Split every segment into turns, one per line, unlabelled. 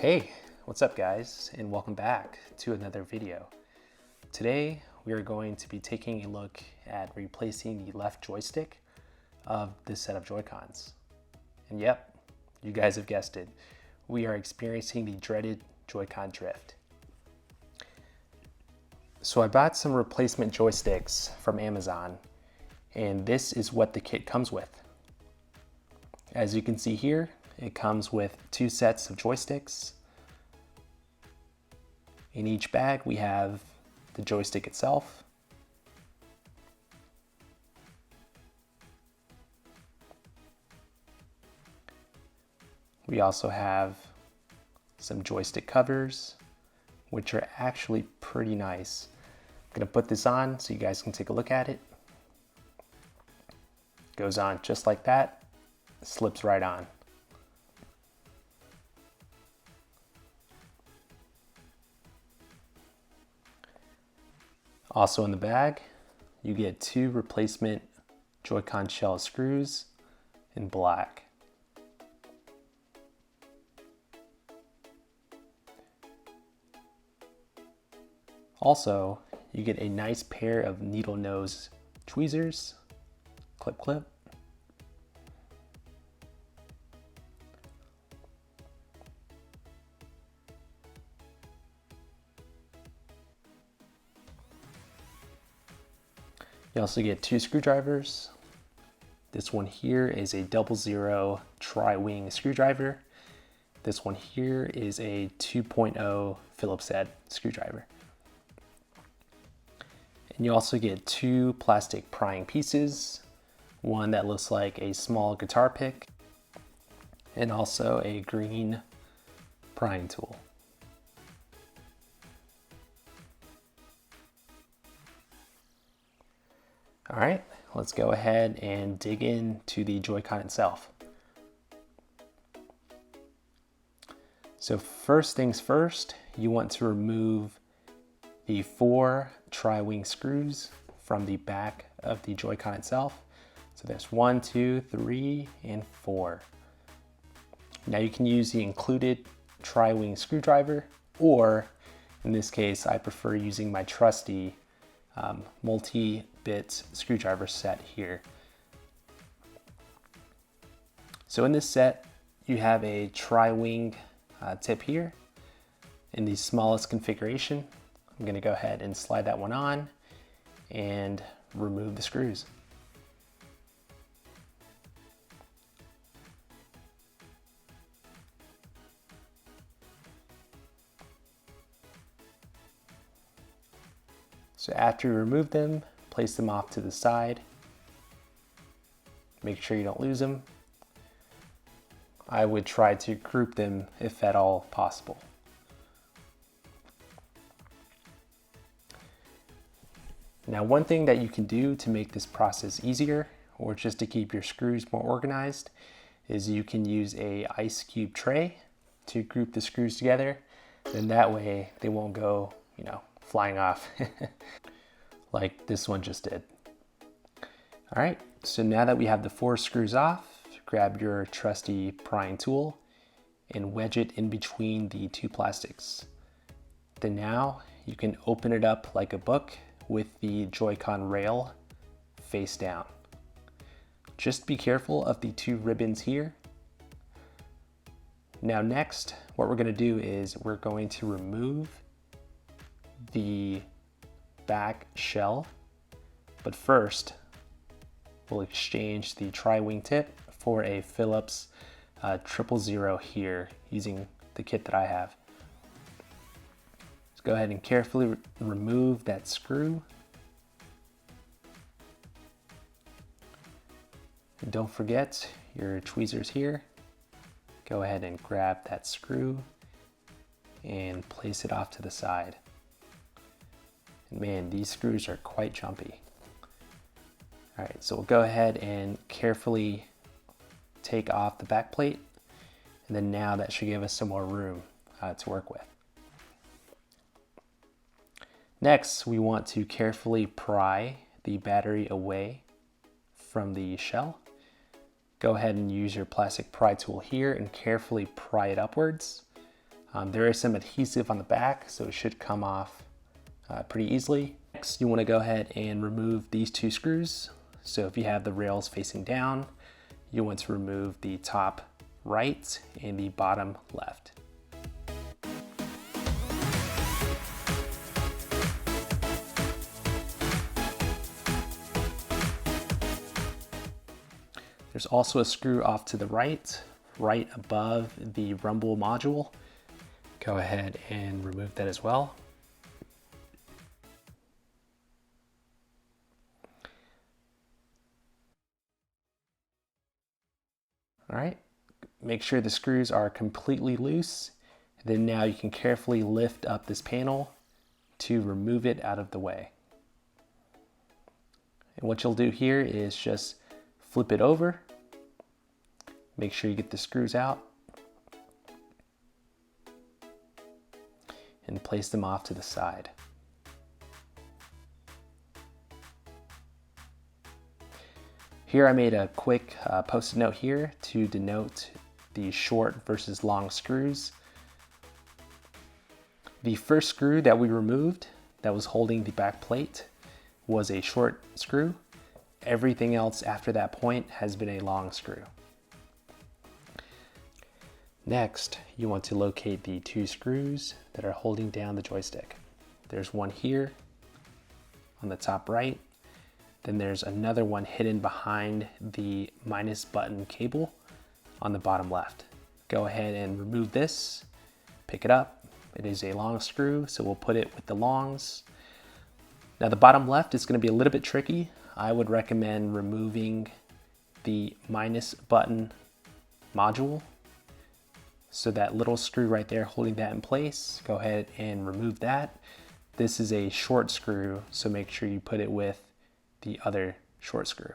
Hey, what's up guys, and welcome back to another video. Today we are going to be taking a look at replacing the left joystick of this set of Joy-Cons. And yep, you guys have guessed it, we are experiencing the dreaded Joy-Con drift. So I bought some replacement joysticks from Amazon, and this is what the kit comes with. As you can see here, it comes with 2 sets of joysticks. In each bag we have the joystick itself, we also have some joystick covers, which are actually pretty nice. I'm gonna put this on so you guys can take a look at it. Goes on just like that, slips right on. Also in the bag, you get 2 replacement Joy-Con shell screws in black. Also, you get a nice pair of needle nose tweezers, clip clip. You also get 2 screwdrivers. This one here is a 00 tri-wing screwdriver. This one here is a 2.0 Phillips head screwdriver. And you also get 2 plastic prying pieces, one that looks like a small guitar pick, and also a green prying tool. All right, let's go ahead and dig into the Joy-Con itself. So first things first, you want to remove the 4 tri-wing screws from the back of the Joy-Con itself. So there's 1, 2, 3, and 4. Now you can use the included tri-wing screwdriver, or in this case, I prefer using my trusty multi-bit screwdriver set here. So in this set, you have a tri-wing tip here in the smallest configuration. I'm going to go ahead and slide that one on and remove the screws. So after you remove them, place them off to the side. Make sure you don't lose them. I would try to group them if at all possible. Now, one thing that you can do to make this process easier, or just to keep your screws more organized, is you can use a ice cube tray to group the screws together. Then that way they won't go, flying off like this one just did. All right, so now that we have the 4 screws off, grab your trusty prying tool and wedge it in between the 2 plastics. Then now you can open it up like a book with the Joy-Con rail face down. Just be careful of the 2 ribbons here. Now next, what we're going to do is we're going to remove the back shell, but first we'll exchange the tri-wing tip for a Phillips 000 here using the kit that I have. Let's go ahead and carefully remove that screw. And don't forget your tweezers here. Go ahead and grab that screw and place it off to the side. And man, these screws are quite jumpy. All right, so we'll go ahead and carefully take off the back plate, and then now that should give us some more room to work with. Next, we want to carefully pry the battery away from the shell. Go ahead and use your plastic pry tool here and carefully pry it upwards. There is some adhesive on the back, so it should come off pretty easily. Next, you want to go ahead and remove these two screws. So if you have the rails facing down, you want to remove the top right and the bottom left. There's also a screw off to the right above the rumble module. Go ahead and remove that as well. All right, make sure the screws are completely loose. Then now you can carefully lift up this panel to remove it out of the way. And what you'll do here is just flip it over. Make sure you get the screws out and place them off to the side. Here I made a quick post-it note here to denote the short versus long screws. The first screw that we removed that was holding the back plate was a short screw. Everything else after that point has been a long screw. Next, you want to locate the two screws that are holding down the joystick. There's one here on the top right. Then there's another one hidden behind the minus button cable on the bottom left. Go ahead and remove this, pick it up. It is a long screw, so we'll put it with the longs. Now the bottom left is going to be a little bit tricky. I would recommend removing the minus button module. So that little screw right there holding that in place, go ahead and remove that. This is a short screw, so make sure you put it with the other short screw.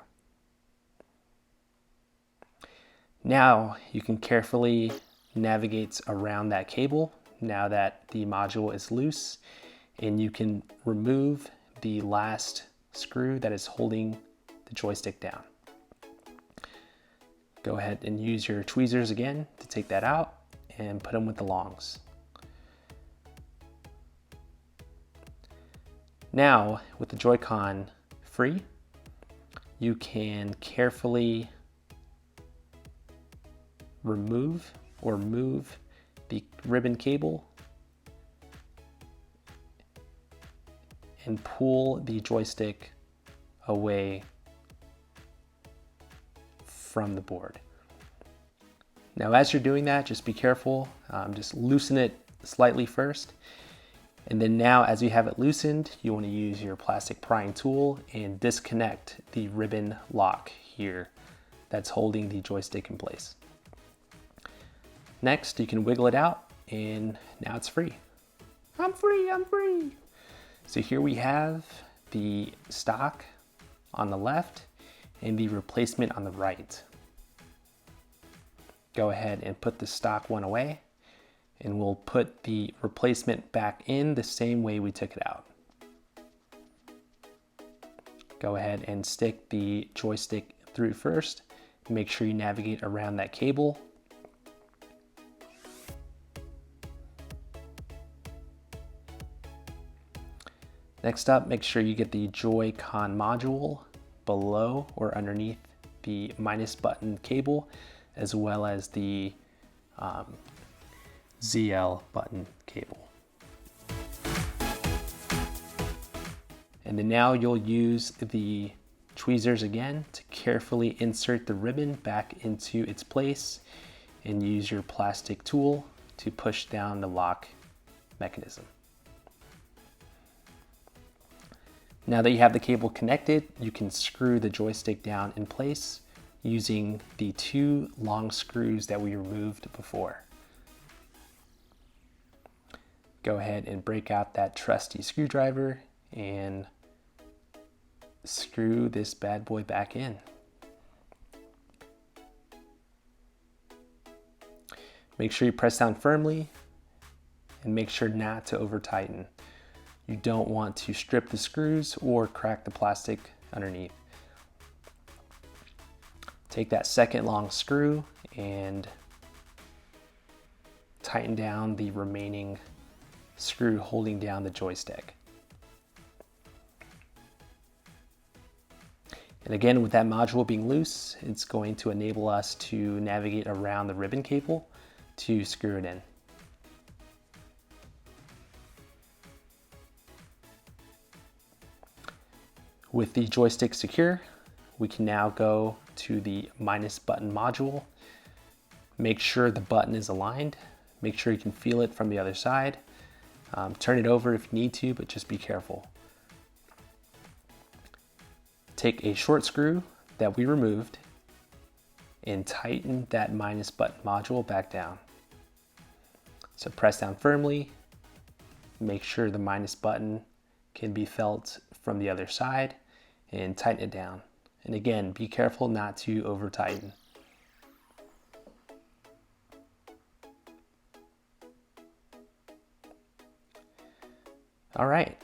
Now you can carefully navigate around that cable now that the module is loose, and you can remove the last screw that is holding the joystick down. Go ahead and use your tweezers again to take that out and put them with the longs. Now with the Joycon free, you can carefully remove or move the ribbon cable and pull the joystick away from the board. Now as you're doing that, just be careful, just loosen it slightly first. And then now as you have it loosened, you want to use your plastic prying tool and disconnect the ribbon lock here that's holding the joystick in place. Next, you can wiggle it out and now it's free. I'm free, I'm free. So here we have the stock on the left and the replacement on the right. Go ahead and put the stock one away, and we'll put the replacement back in the same way we took it out. Go ahead and stick the joystick through first. Make sure you navigate around that cable. Next up, make sure you get the Joycon module below or underneath the minus button cable, as well as the ZL button cable. And then now you'll use the tweezers again to carefully insert the ribbon back into its place and use your plastic tool to push down the lock mechanism. Now that you have the cable connected, you can screw the joystick down in place using the two long screws that we removed before. Go ahead and break out that trusty screwdriver and screw this bad boy back in. Make sure you press down firmly and make sure not to over tighten. You don't want to strip the screws or crack the plastic underneath. Take that second long screw and tighten down the remaining screw holding down the joystick. And again, with that module being loose, it's going to enable us to navigate around the ribbon cable to screw it in. With the joystick secure, we can now go to the minus button module. Make sure the button is aligned. Make sure you can feel it from the other side. Turn it over if you need to, but just be careful. Take a short screw that we removed and tighten that minus button module back down. So press down firmly. Make sure the minus button can be felt from the other side and tighten it down. And again, be careful not to over tighten. All right,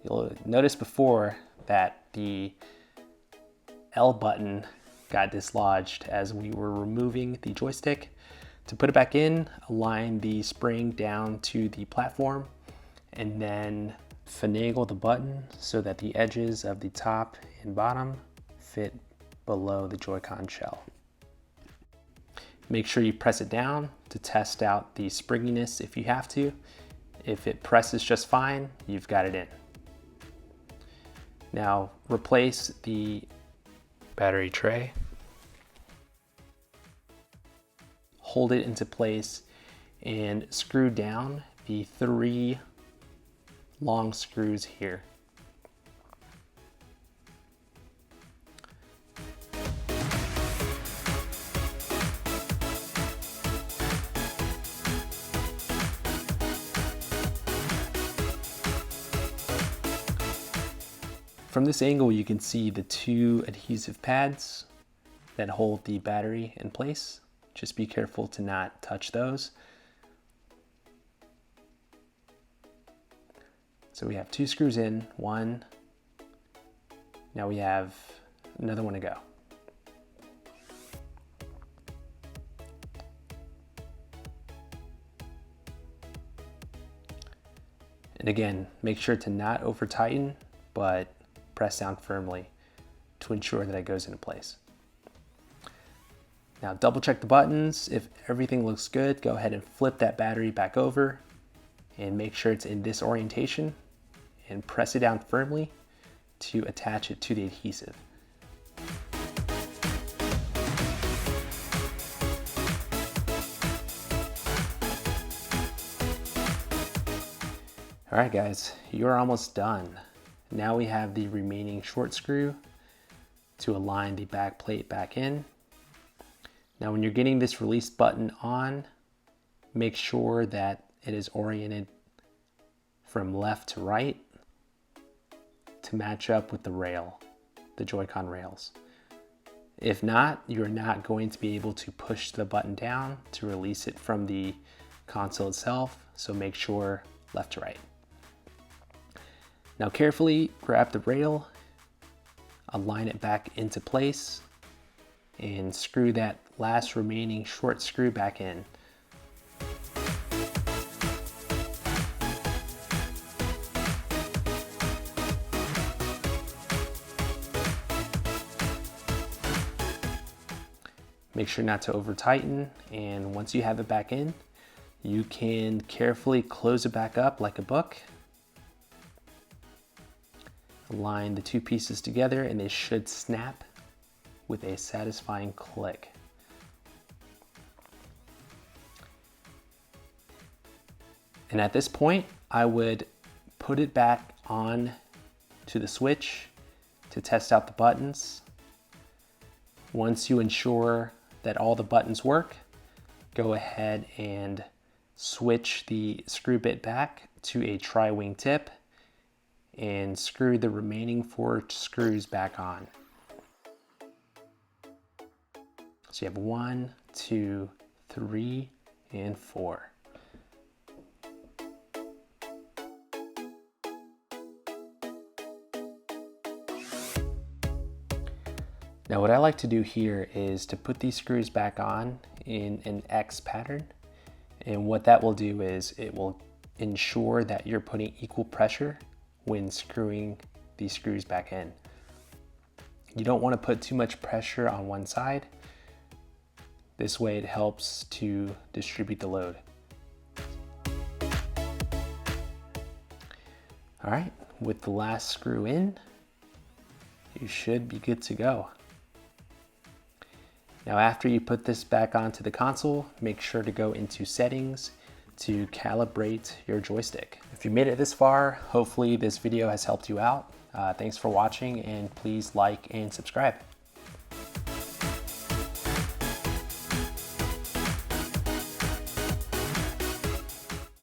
you'll notice before that the L button got dislodged as we were removing the joystick. To put it back in, align the spring down to the platform and then finagle the button so that the edges of the top and bottom fit below the Joycon shell. Make sure you press it down to test out the springiness if you have to. If it presses just fine, you've got it in. Now replace the battery tray. Hold it into place and screw down the 3 long screws here. From this angle, you can see the 2 adhesive pads that hold the battery in place. Just be careful to not touch those. So we have 2 screws in, 1. Now we have another one to go. And again, make sure to not over tighten, but press down firmly to ensure that it goes into place. Now double check the buttons. If everything looks good, go ahead and flip that battery back over and make sure it's in this orientation and press it down firmly to attach it to the adhesive. All right guys, you're almost done. Now we have the remaining short screw to align the back plate back in. Now when you're getting this release button on, make sure that it is oriented from left to right to match up with the rail, the Joycon rails. If not, you're not going to be able to push the button down to release it from the console itself, so make sure left to right. Now carefully grab the rail, align it back into place, and screw that last remaining short screw back in. Make sure not to over tighten, and once you have it back in, you can carefully close it back up like a book. Align the 2 pieces together and they should snap with a satisfying click. And at this point, I would put it back on to the switch to test out the buttons. Once you ensure that all the buttons work, go ahead and switch the screw bit back to a tri-wing tip and screw the remaining 4 screws back on. So you have 1, 2, 3, and 4. Now what I like to do here is to put these screws back on in an X pattern And what that will do is it will ensure that you're putting equal pressure when screwing these screws back in. You don't want to put too much pressure on one side. This way it helps to distribute the load. All right, with the last screw in, you should be good to go. Now after you put this back onto the console, make sure to go into settings to calibrate your joystick. If you made it this far, hopefully this video has helped you out. Thanks for watching, and please like and subscribe.